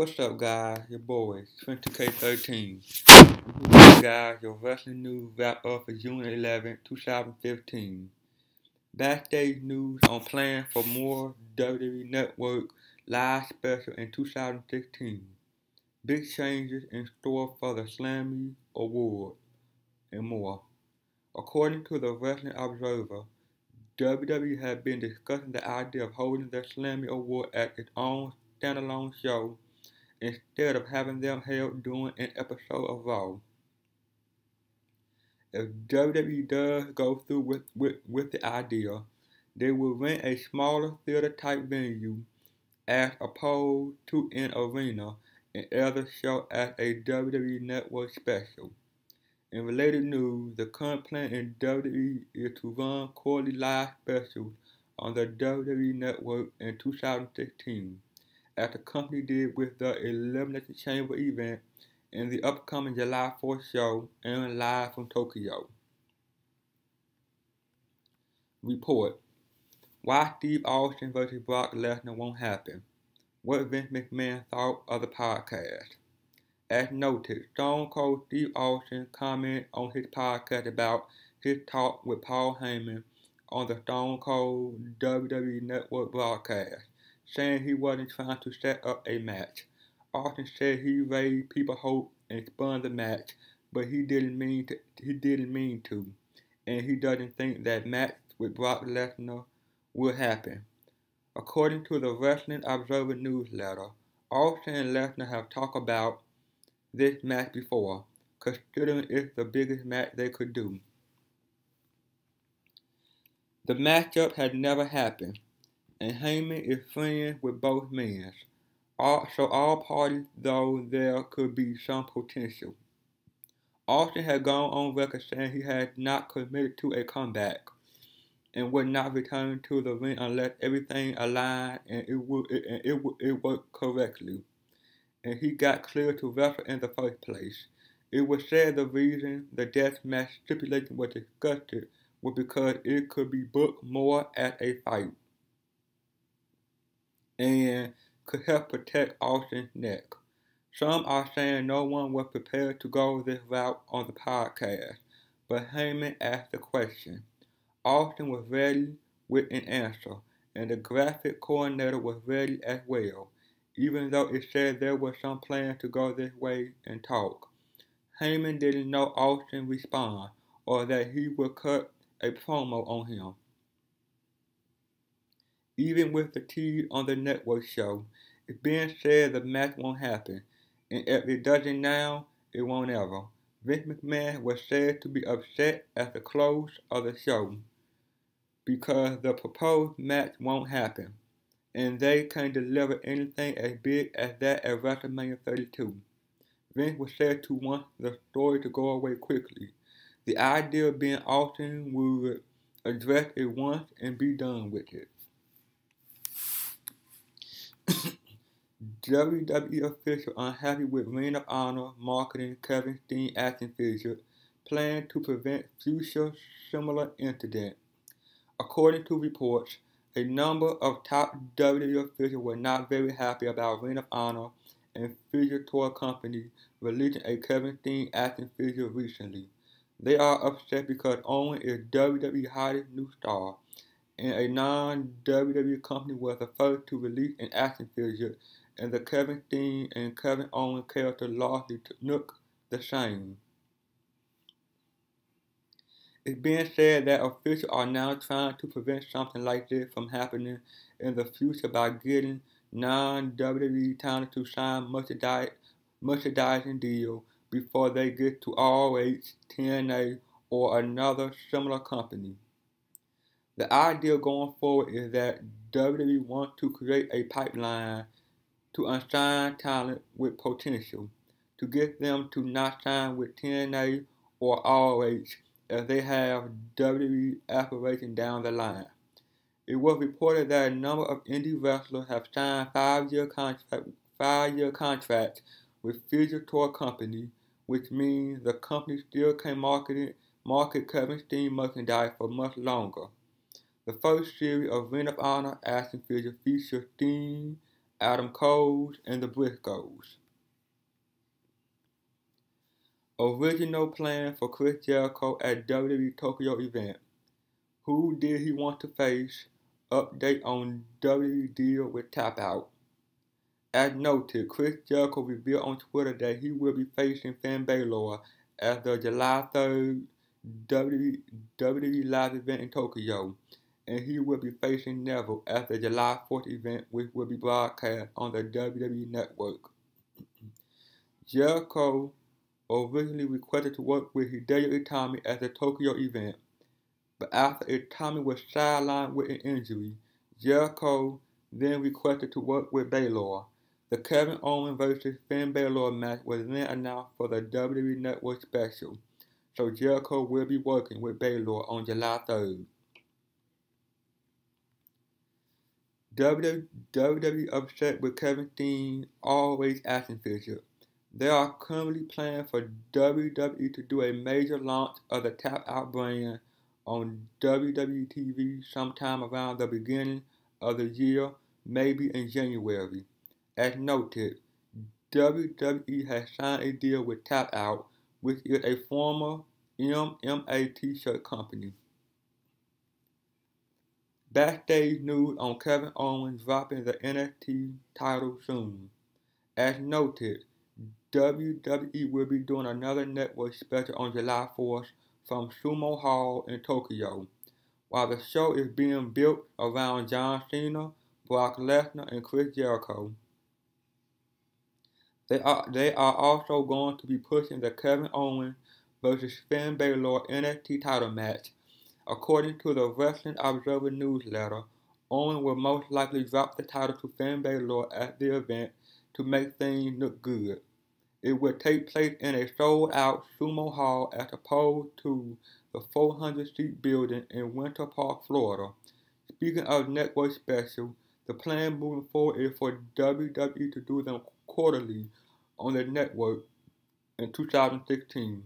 What's up, guys? Your boy, 20K13. Here, guys, your wrestling news wrap up for June 11, 2015. Backstage news on plan for more WWE Network live special in 2016. Big changes in store for the Slammy Award, and more. According to the Wrestling Observer, WWE has been discussing the idea of holding the Slammy Award as its own standalone show instead of having them held during an episode of Raw. If WWE does go through with the idea, they will rent a smaller theater-type venue as opposed to an arena and air the show as a WWE Network special. In related news, the current plan in WWE is to run quarterly live specials on the WWE Network in 2016. As the company did with the Elimination Chamber event and the upcoming July 4th show airing live from Tokyo. Report: Why Steve Austin vs. Brock Lesnar won't happen. What Vince McMahon thought of the podcast. As noted, Stone Cold Steve Austin commented on his podcast about his talk with Paul Heyman on the Stone Cold WWE Network broadcast, saying he wasn't trying to set up a match. Austin said he raised people's hope and spun the match, but he didn't mean to, and he doesn't think that match with Brock Lesnar will happen. According to the Wrestling Observer newsletter, Austin and Lesnar have talked about this match before, considering it's the biggest match they could do. The matchup has never happened, and Heyman is friends with both men. So all parties, though there could be some potential. Austin had gone on record saying he had not committed to a comeback and would not return to the ring unless everything aligned and it worked correctly, and he got cleared to wrestle in the first place. It was said the reason the death match stipulation was discussed was because it could be booked more as a fight and could help protect Austin's neck. Some are saying no one was prepared to go this route on the podcast, but Heyman asked the question. Austin was ready with an answer, and the graphic coordinator was ready as well, even though it said there was some plan to go this way and talk. Heyman didn't know Austin respond, or that he would cut a promo on him. Even with the tease on the network show, it's being said the match won't happen, and if it doesn't now, it won't ever. Vince McMahon was said to be upset at the close of the show because the proposed match won't happen, and they can't deliver anything as big as that at WrestleMania 32. Vince was said to want the story to go away quickly. The idea being Austin would address it once and be done with it. WWE officials unhappy with Ring of Honor marketing Kevin Steen action figure plan to prevent future similar incidents. According to reports, a number of top WWE officials were not very happy about Ring of Honor and figure toy company releasing a Kevin Steen action figure recently. They are upset because Owen is WWE's hottest new star, and a non-WWE company was the first to release an action figure, and the Kevin Steen and Kevin Owens character largely look the same. It's being said that officials are now trying to prevent something like this from happening in the future by getting non-WWE talent to sign merchandising deal before they get to ROH, TNA, or another similar company. The idea going forward is that WWE wants to create a pipeline to unsigned talent with potential, to get them to not sign with TNA or ROH as they have WWE aspirations down the line. It was reported that a number of indie wrestlers have signed 5-year contracts with figure toy companies, which means the company still can market Kevin Steen merchandise for much longer. The first series of Ring of Honor action figures features Steen Adam Coles, and the Briscoes. Original plan for Chris Jericho at WWE Tokyo event. Who did he want to face? Update on WWE deal with Tap Out. As noted, Chris Jericho revealed on Twitter that he will be facing Finn Balor at the July 3rd WWE Live event in Tokyo, and he will be facing Neville at the July 4th event, which will be broadcast on the WWE Network. Jericho originally requested to work with Hideo Itami at the Tokyo event, but after Itami was sidelined with an injury, Jericho then requested to work with Balor. The Kevin Owens vs. Finn Balor match was then announced for the WWE Network special, so Jericho will be working with Balor on July 3rd. WWE upset with Kevin Steen always action figure. They are currently planning for WWE to do a major launch of the Tap Out brand on WWE TV sometime around the beginning of the year, maybe in January. As noted, WWE has signed a deal with Tap Out, which is a former MMA t-shirt company. Backstage news on Kevin Owens dropping the NXT title soon. As noted, WWE will be doing another network special on July 4th from Sumo Hall in Tokyo, while the show is being built around John Cena, Brock Lesnar, and Chris Jericho. They are also going to be pushing the Kevin Owens vs. Finn Balor NXT title match. According to the Wrestling Observer newsletter, Owens will most likely drop the title to Finn Balor at the event to make things look good. It will take place in a sold-out Sumo Hall as opposed to the 400-seat building in Winter Park, Florida. Speaking of network special, the plan moving forward is for WWE to do them quarterly on the network in 2016.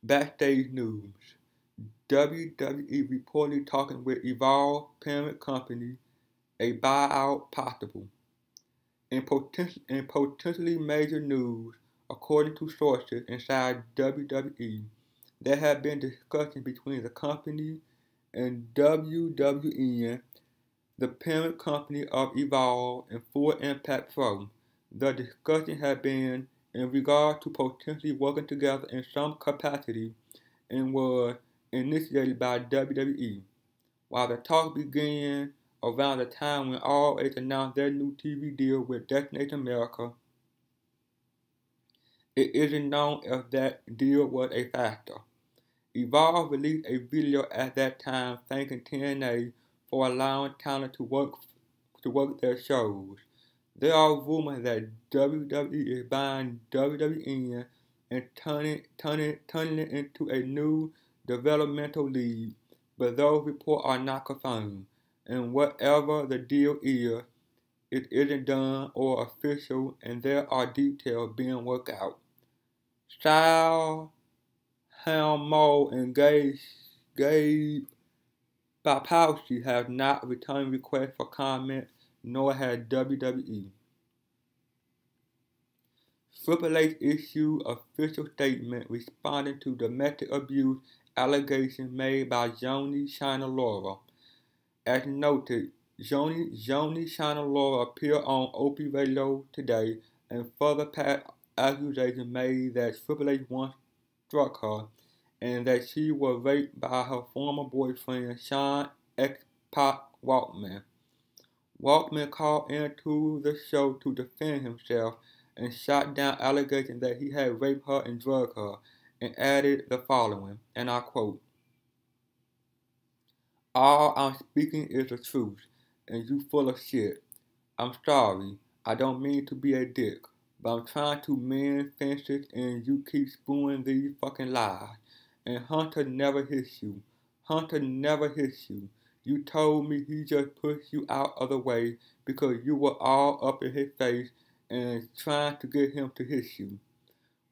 Backstage news. WWE reportedly talking with Evolve parent company, a buyout possible. In potentially major news, according to sources inside WWE, there have been discussions between the company and WWN, the parent company of Evolve and Full Impact Pro. The discussion has been in regard to potentially working together in some capacity and was initiated by WWE. While the talk began around the time when ROH announced their new TV deal with Destination America, it isn't known if that deal was a factor. Evolve released a video at that time thanking TNA for allowing talent to work their shows. There are rumors that WWE is buying WWN and turning it into a new developmental league, but those reports are not confirmed. And whatever the deal is, it isn't done or official, and there are details being worked out. Style, Mo, and Gabe Sapolsky have not returned requests for comment, nor has WWE. Triple H issued official statement responding to domestic abuse allegations made by Johnny Shiner Laura. As noted, Johnny Shiner Laura appeared on Opie Radio today and further passed accusations made that Triple H once struck her and that she was raped by her former boyfriend Sean X-Pac Waltman. Waltman called into the show to defend himself and shot down allegations that he had raped her and drugged her, and added the following, and I quote, "All I'm speaking is the truth, and you full of shit. I'm sorry, I don't mean to be a dick, but I'm trying to mend fences and you keep spewing these fucking lies. And Hunter never hits you. Hunter never hits you. You told me he just pushed you out of the way because you were all up in his face and trying to get him to hit you.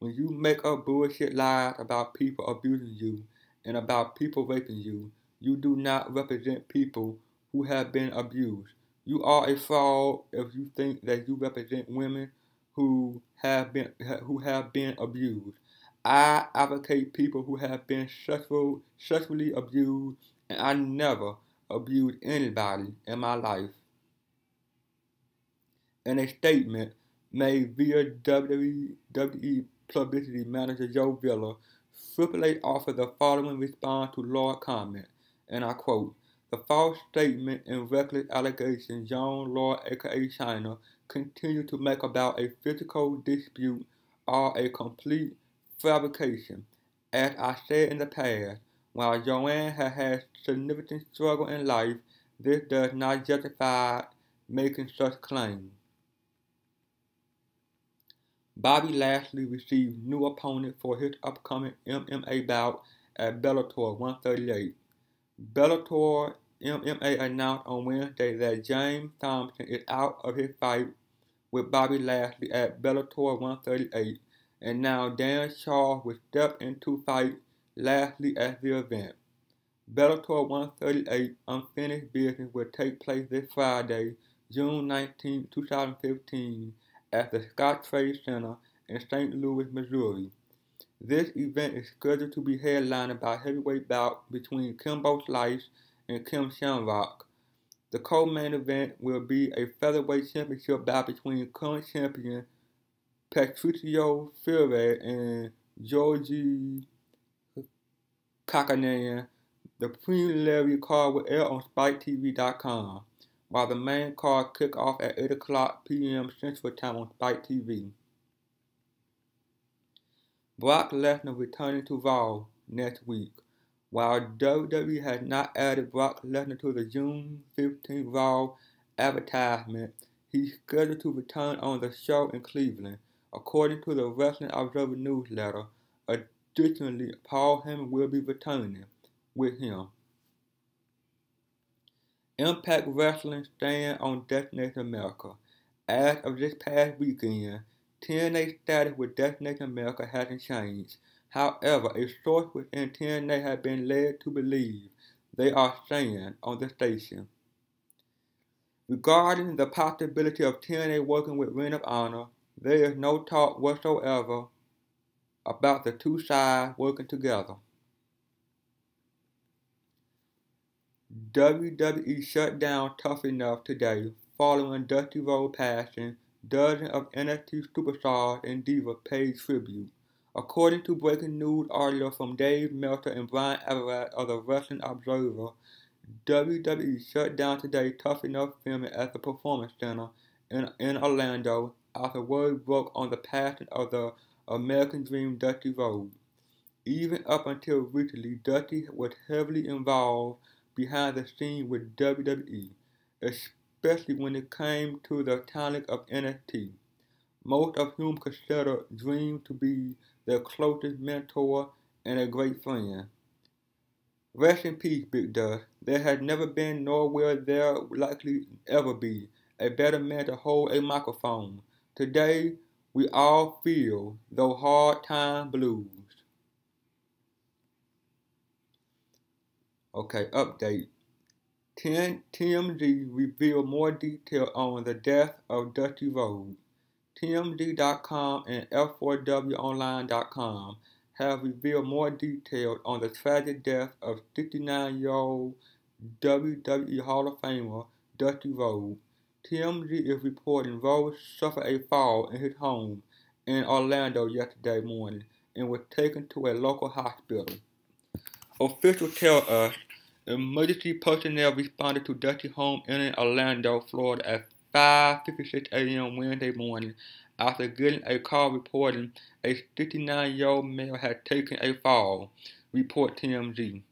When you make up bullshit lies about people abusing you and about people raping you, you do not represent people who have been abused. You are a fraud if you think that you represent women who have been abused. I advocate people who have been sexually abused, and I never abused anybody in my life. In a statement made via WWE publicity manager Joe Villa, Triple H offered the following response to Lord comment, and I quote, "The false statement and reckless allegations Joan Lord aka China continue to make about a physical dispute are a complete fabrication. As I said in the past, while Joanne has had significant struggle in life, this does not justify making such claims." Bobby Lashley received new opponent for his upcoming MMA bout at Bellator 138. Bellator MMA announced on Wednesday that James Thompson is out of his fight with Bobby Lashley at Bellator 138, and now Dan Shaw will step in to fight Lashley at the event. Bellator 138 Unfinished Business will take place this Friday, June 19, 2015, at the Scottrade Center in St. Louis, Missouri. This event is scheduled to be headlined by a heavyweight bout between Kimbo Slice and Kim Shamrock. The co-main event will be a featherweight championship bout between current champion Patricio Freire and Georgi Kakanen. The preliminary card will air on SpikeTV.com, while the main card kicks off at 8 o'clock p.m. Central Time on Spike TV. Brock Lesnar returning to Raw next week. While WWE has not added Brock Lesnar to the June 15th Raw advertisement, he's scheduled to return on the show in Cleveland, according to the Wrestling Observer newsletter. Additionally, Paul Heyman will be returning with him. Impact Wrestling stand on Destination America. As of this past weekend, TNA status with Destination America hasn't changed. However, a source within TNA has been led to believe they are staying on the station. Regarding the possibility of TNA working with Ring of Honor, there is no talk whatsoever about the two sides working together. WWE shut down Tough Enough today following Dusty Rhodes' passing. Dozens of NXT superstars and divas paid tribute. According to breaking news audio from Dave Meltzer and Brian Everett of the Wrestling Observer, WWE shut down today Tough Enough filming at the Performance Center in Orlando after word broke on the passing of the American Dream Dusty Rhodes. Even up until recently, Dusty was heavily involved behind the scenes with WWE, especially when it came to the talent of NXT, most of whom consider Dream to be their closest mentor and a great friend. Rest in peace, Big Dust. There has never been, nor will there likely ever be, a better man to hold a microphone. Today, we all feel those hard time blues. Okay, update. TMZ revealed more detail on the death of Dusty Rhodes. TMZ.com and F4WOnline.com have revealed more details on the tragic death of 69-year-old WWE Hall of Famer Dusty Rhodes. TMZ is reporting Rhodes suffered a fall in his home in Orlando yesterday morning and was taken to a local hospital. Officials tell us emergency personnel responded to Dusty's home in Orlando, Florida at 5:56 a.m. Wednesday morning after getting a call reporting a 69-year-old male had taken a fall, report TMZ.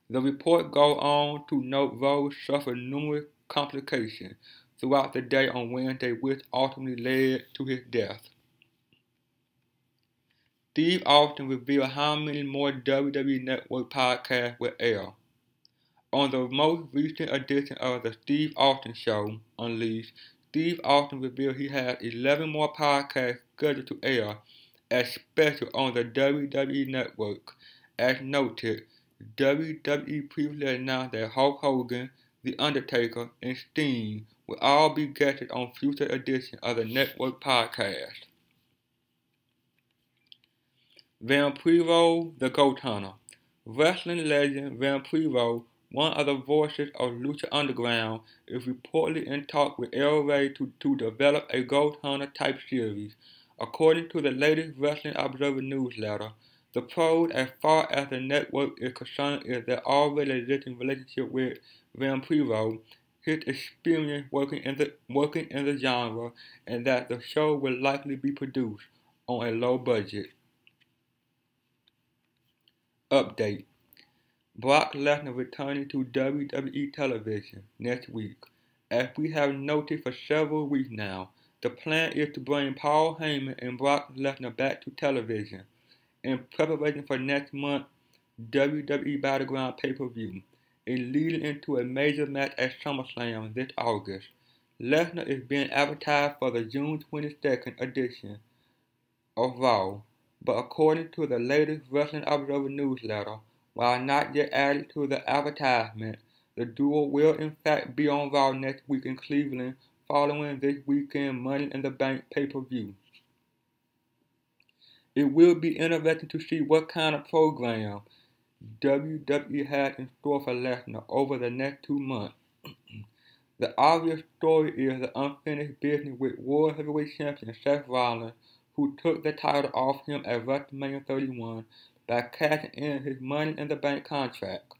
The report goes on to note Rhodes suffered numerous complications throughout the day on Wednesday, which ultimately led to his death. Steve Austin revealed how many more WWE Network podcasts will air. On the most recent edition of the Steve Austin Show, Unleashed, Steve Austin revealed he had 11 more podcasts scheduled to air as special on the WWE Network. As noted, WWE previously announced that Hulk Hogan, The Undertaker, and Sting will all be guested on future editions of the network podcast. Vampiro, the Ghost Hunter. Wrestling legend Vampiro, one of the voices of Lucha Underground, is reportedly in talks with El Rey to develop a Ghost Hunter type series. According to the latest Wrestling Observer newsletter, the pros, as far as the network is concerned, is their already existing relationship with Vampiro, his experience working in the genre, and that the show will likely be produced on a low budget. Update: Brock Lesnar returning to WWE television next week. As we have noted for several weeks now, the plan is to bring Paul Heyman and Brock Lesnar back to television in preparation for next month's WWE Battleground pay-per-view and leading into a major match at SummerSlam this August. Lesnar is being advertised for the June 22nd edition of Raw, but according to the latest Wrestling Observer newsletter, while not yet added to the advertisement, the duo will in fact be on Raw next week in Cleveland following this weekend Money in the Bank pay-per-view. It will be interesting to see what kind of program WWE has in store for Lesnar over the next 2 months. The obvious story is the unfinished business with World Heavyweight Champion Seth Rollins, who took the title off him at WrestleMania 31 by cashing in his Money in the Bank contract.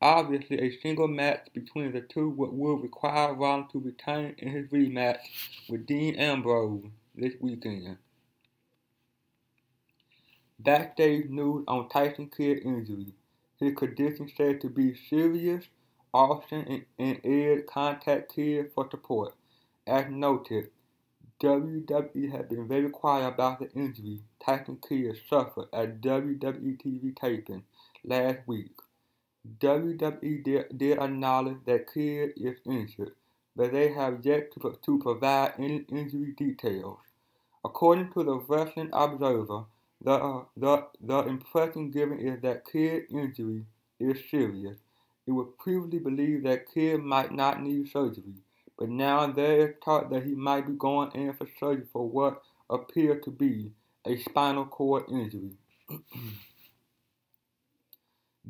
Obviously, a single match between the two would require Rollins to retain in his rematch with Dean Ambrose this weekend. Backstage news on Tyson Kidd injury. His condition said to be serious. Austin and Edge contact Kidd for support. As noted, WWE has been very quiet about the injury Tyson Kidd suffered at WWE TV taping last week. WWE did acknowledge that Kidd is injured, but they have yet to provide any injury details. According to the Wrestling Observer, the impression given is that Kidd's injury is serious. It was previously believed that Kidd might not need surgery, but now there is talk that he might be going in for surgery for what appears to be a spinal cord injury.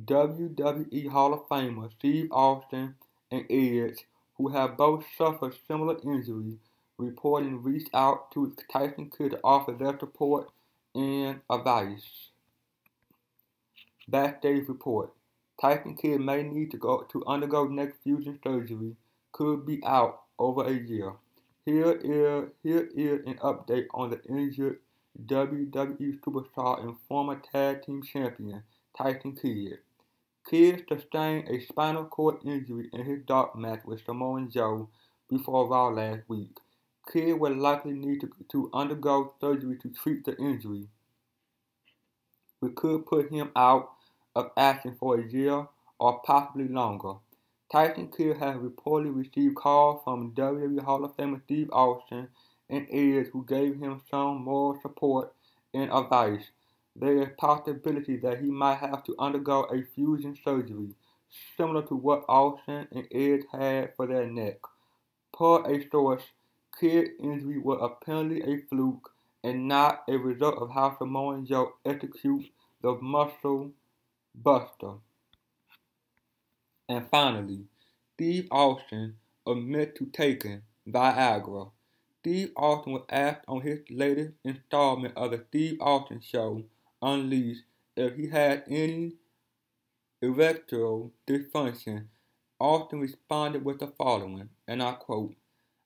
WWE Hall of Famer Steve Austin and Edge, who have both suffered similar injuries, reporting reached out to Tyson Kidd to offer their support and advice. Backstage report: Tyson Kidd may need to undergo neck fusion surgery, could be out over a year. Here is an update on the injured WWE superstar and former tag team champion Tyson Kidd. Kidd sustained a spinal cord injury in his dark match with Samoa Joe before Raw last week. Kidd will likely need to undergo surgery to treat the injury, which could put him out of action for a year or possibly longer. Tyson Kidd has reportedly received calls from WWE Hall of Famer Steve Austin and Edge, who gave him some moral support and advice. There is possibility that he might have to undergo a fusion surgery, similar to what Austin and Edge had for their neck. Per a source, Kidd's injury was apparently a fluke and not a result of how Samoa Joe executes the muscle buster. And finally, Steve Austin admits to taking Viagra. Steve Austin was asked on his latest installment of the Steve Austin Show, Unleashed, if he had any erectile dysfunction. Austin responded with the following, and I quote,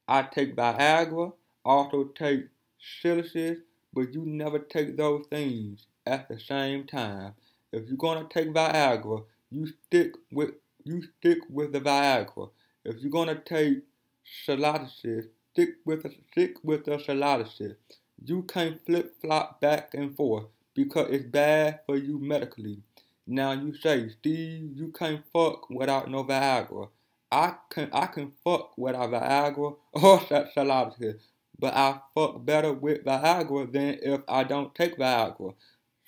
"I take Viagra, also take Cialis, but you never take those things at the same time. If you're gonna take Viagra, you stick with the Viagra. If you're gonna take Cialis, stick with the Cialis. You can't flip-flop back and forth because it's bad for you medically." Now you say, "Steve, you can't fuck without no Viagra." I can fuck without Viagra or Cialis, but I fuck better with Viagra than if I don't take Viagra.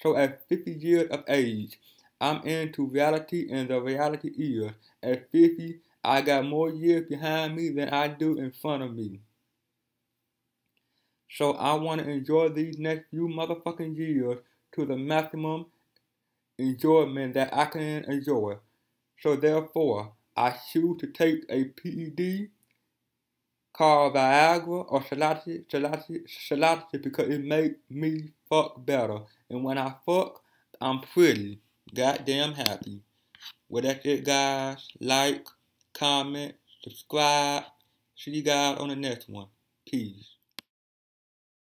So at 50 years of age, I'm into reality, and the reality is, at 50, I got more years behind me than I do in front of me. So I want to enjoy these next few motherfucking years to the maximum enjoyment that I can enjoy. So therefore, I choose to take a PED called Viagra or Cialis because it makes me fuck better. And when I fuck, I'm pretty goddamn happy. Well, that's it, guys. Like, comment, subscribe. See you guys on the next one. Peace.